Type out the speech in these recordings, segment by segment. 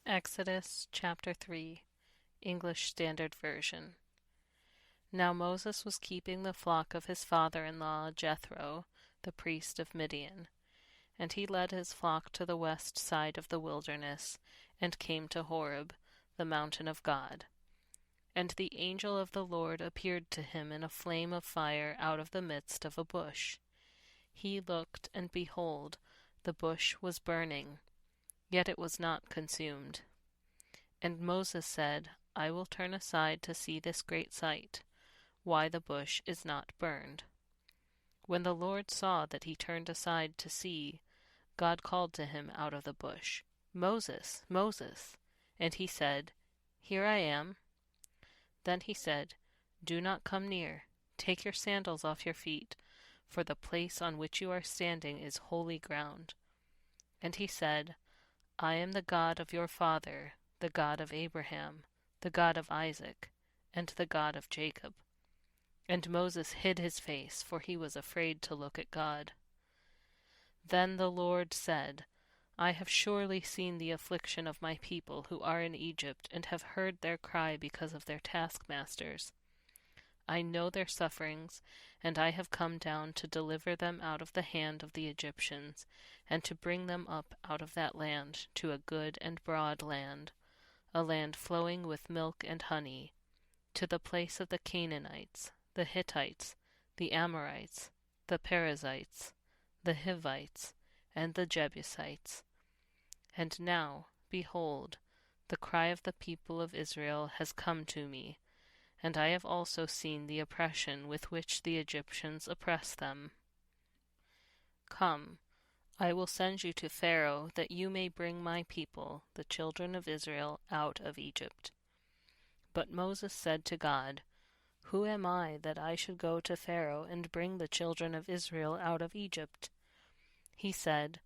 Exodus chapter 3, English Standard Version. Now Moses was keeping the flock of his father-in-law Jethro, the priest of Midian, and he led his flock to the west side of the wilderness, and came to Horeb, the mountain of God. And the angel of the Lord appeared to him in a flame of fire out of the midst of a bush. He looked, and behold, the bush was burning, yet it was not consumed. And Moses said, I will turn aside to see this great sight, why the bush is not burned. When the Lord saw that he turned aside to see, God called to him out of the bush, Moses, Moses. And he said, Here I am. Then he said, Do not come near. Take your sandals off your feet, for the place on which you are standing is holy ground. And he said, I am the God of your father, the God of Abraham, the God of Isaac, and the God of Jacob. And Moses hid his face, for he was afraid to look at God. Then the Lord said, I have surely seen the affliction of my people who are in Egypt, and have heard their cry because of their taskmasters. I know their sufferings, and I have come down to deliver them out of the hand of the Egyptians, and to bring them up out of that land to a good and broad land, a land flowing with milk and honey, to the place of the Canaanites, the Hittites, the Amorites, the Perizzites, the Hivites, and the Jebusites. And now, behold, the cry of the people of Israel has come to me, and I have also seen the oppression with which the Egyptians oppress them. Come, I will send you to Pharaoh, that you may bring my people, the children of Israel, out of Egypt. But Moses said to God, Who am I that I should go to Pharaoh and bring the children of Israel out of Egypt? He said,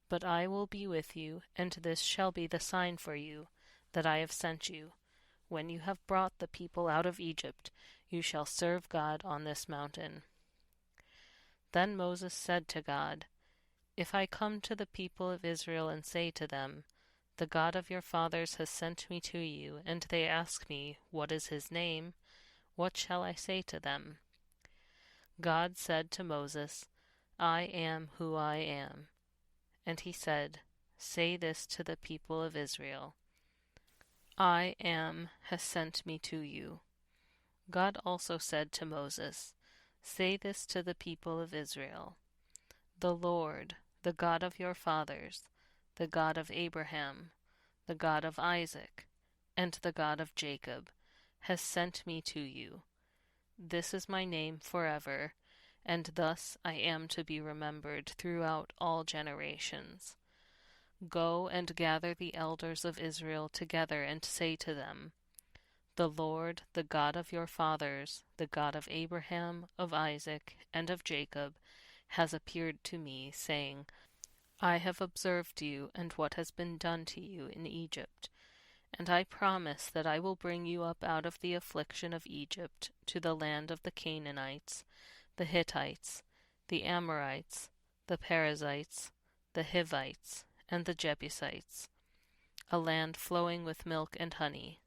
But I will be with you, and this shall be the sign for you, that I have sent you. When you have brought the people out of Egypt, you shall serve God on this mountain. Then Moses said to God, If I come to the people of Israel and say to them, The God of your fathers has sent me to you, and they ask me, What is his name? What shall I say to them? God said to Moses, I am who I am. And he said, Say this to the people of Israel, I am has sent me to you. God also said to Moses, Say this to the people of Israel, The Lord, the God of your fathers, the God of Abraham, the God of Isaac, and the God of Jacob, has sent me to you. This is my name forever, and thus I am to be remembered throughout all generations. Go and gather the elders of Israel together and say to them, The Lord, the God of your fathers, the God of Abraham, of Isaac, and of Jacob, has appeared to me, saying, I have observed you and what has been done to you in Egypt, and I promise that I will bring you up out of the affliction of Egypt to the land of the Canaanites, the Hittites, the Amorites, the Perizzites, the Hivites, and the Jebusites, a land flowing with milk and honey.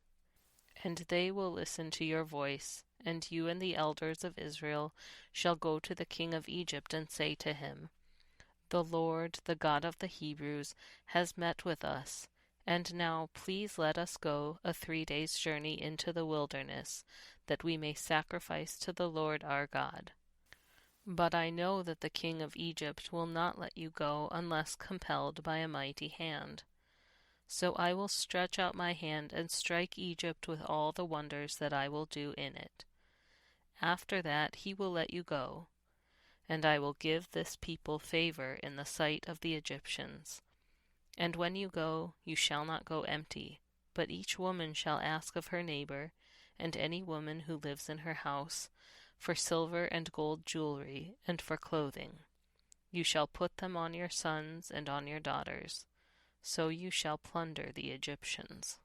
And they will listen to your voice, and you and the elders of Israel shall go to the king of Egypt and say to him, The Lord, the God of the Hebrews, has met with us, and now please let us go a 3 days' journey into the wilderness, that we may sacrifice to the Lord our God. But I know that the king of Egypt will not let you go unless compelled by a mighty hand. So I will stretch out my hand and strike Egypt with all the wonders that I will do in it. After that he will let you go, and I will give this people favor in the sight of the Egyptians. And when you go, you shall not go empty, but each woman shall ask of her neighbor, and any woman who lives in her house, for silver and gold jewelry, and for clothing. You shall put them on your sons and on your daughters. So you shall plunder the Egyptians.